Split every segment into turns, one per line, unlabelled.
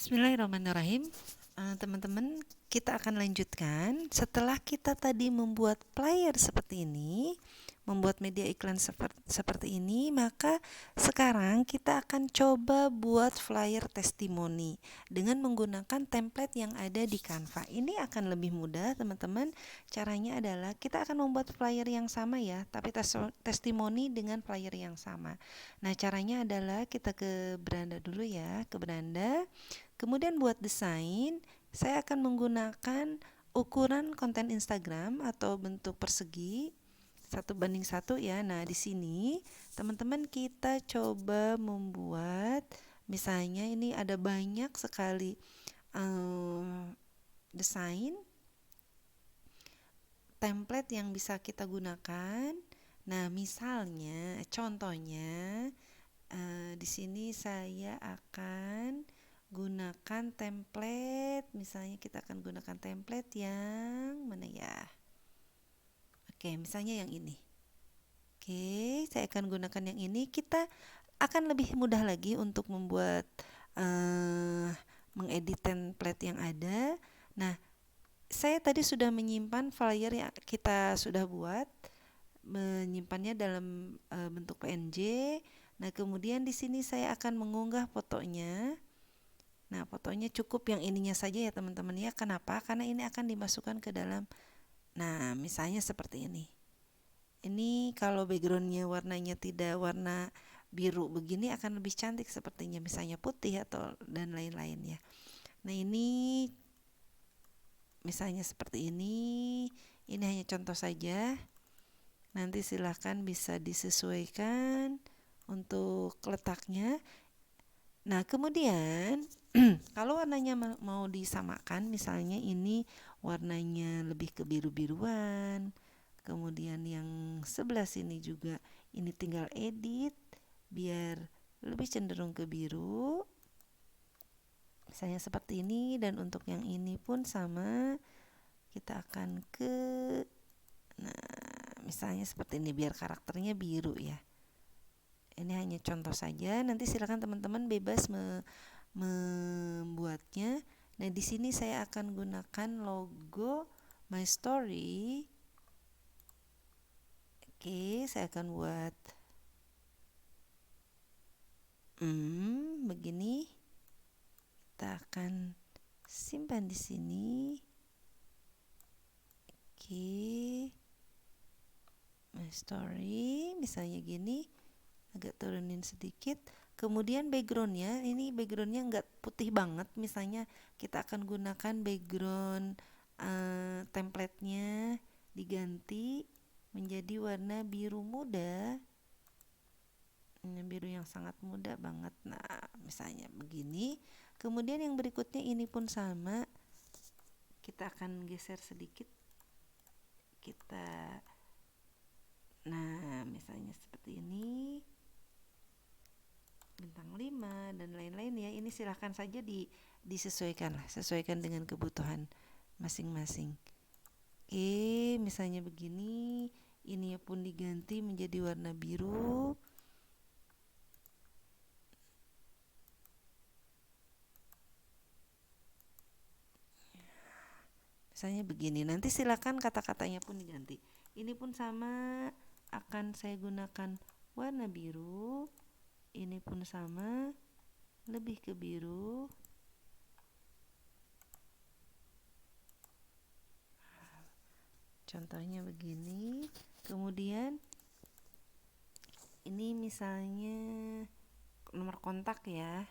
Bismillahirrahmanirrahim. Teman-teman, kita akan lanjutkan setelah kita tadi membuat flyer seperti ini, membuat media iklan seperti ini, maka sekarang kita akan coba buat flyer testimoni dengan menggunakan template yang ada di Canva. Ini akan lebih mudah, teman-teman. Caranya adalah kita akan membuat flyer yang sama ya, tapi testimoni dengan flyer yang sama. Nah, caranya adalah kita ke Beranda dulu ya, ke Beranda. Kemudian buat desain, saya akan menggunakan ukuran konten Instagram atau bentuk persegi 1:1 ya. Nah, di sini teman-teman kita coba membuat, misalnya ini ada banyak sekali desain template yang bisa kita gunakan. Nah, misalnya contohnya di sini saya akan gunakan template, misalnya kita akan gunakan template yang mana ya? Oke, misalnya yang ini. Oke, saya akan gunakan yang ini. Kita akan lebih mudah lagi untuk membuat mengedit template yang ada. Nah, saya tadi sudah menyimpan flyer yang kita sudah buat, menyimpannya dalam bentuk PNG. Nah, kemudian di sini saya akan mengunggah fotonya. Nah, fotonya cukup yang ininya saja ya teman-teman ya. Kenapa? Karena ini akan dimasukkan ke dalam. Nah, misalnya seperti ini. Ini kalau backgroundnya warnanya tidak warna biru begini akan lebih cantik sepertinya, misalnya putih atau dan lain-lain ya. Nah, ini misalnya seperti ini. Ini hanya contoh saja. Nanti silahkan bisa disesuaikan untuk letaknya. Nah, kemudian kalau warnanya mau disamakan, misalnya ini warnanya lebih ke biru-biruan, kemudian yang sebelah sini juga ini tinggal edit biar lebih cenderung ke biru, misalnya seperti ini. Dan untuk yang ini pun sama, kita akan ke, nah misalnya seperti ini biar karakternya biru ya. Ini hanya contoh saja, nanti silakan teman-teman bebas membuatnya. Nah, di sini saya akan gunakan logo My Story. Oke, saya akan buat begini. Kita akan simpan di sini. Oke, My Story, misalnya gini. Agak turunin sedikit. Kemudian backgroundnya, ini backgroundnya nggak putih banget, misalnya kita akan gunakan background templatenya diganti menjadi warna biru muda, biru yang sangat muda banget. Nah, misalnya begini. Kemudian yang berikutnya ini pun sama, kita akan geser sedikit, kita, nah misalnya seperti ini, bintang 5 dan lain-lain ya. Ini silahkan saja disesuaikan lah, sesuaikan dengan kebutuhan masing-masing. Oke, misalnya begini, ini pun diganti menjadi warna biru. Misalnya begini, nanti silakan kata-katanya pun diganti. Ini pun sama, akan saya gunakan warna biru. Ini pun sama, lebih ke biru. Contohnya begini. Kemudian ini misalnya nomor kontak ya,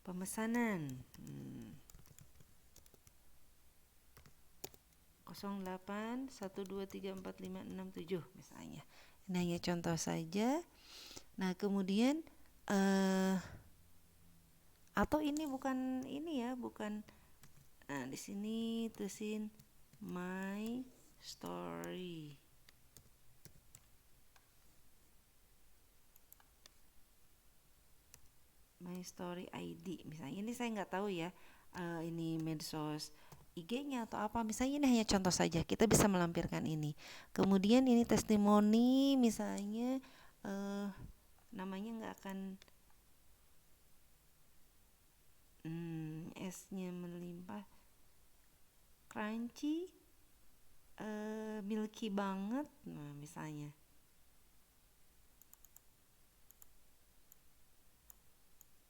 pemesanan 0812345667 misalnya. Ini hanya contoh saja. Nah, kemudian atau ini bukan ini ya, bukan. Nah, di sini tulisin My Story. My Story ID misalnya. Ini saya nggak tahu ya, ini medsos IG-nya atau apa. Misalnya ini hanya contoh saja, kita bisa melampirkan ini. Kemudian ini testimoni, misalnya namanya nggak akan esnya melimpah, crunchy, milky banget. Nah, misalnya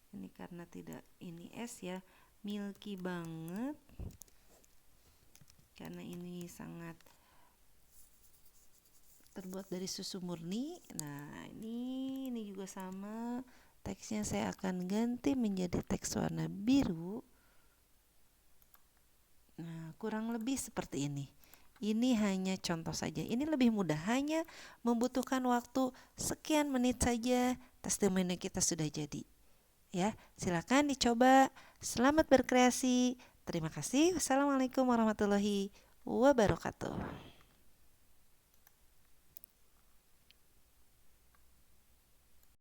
ini karena tidak ini es ya, milky banget karena ini sangat terbuat dari susu murni. Nah, ini juga sama. Teksnya saya akan ganti menjadi teks warna biru. Nah, kurang lebih seperti ini. Ini hanya contoh saja. Ini lebih mudah, hanya membutuhkan waktu sekian menit saja. Testimoni kita sudah jadi. Ya, silakan dicoba. Selamat berkreasi. Terima kasih. Wassalamualaikum warahmatullahi wabarakatuh.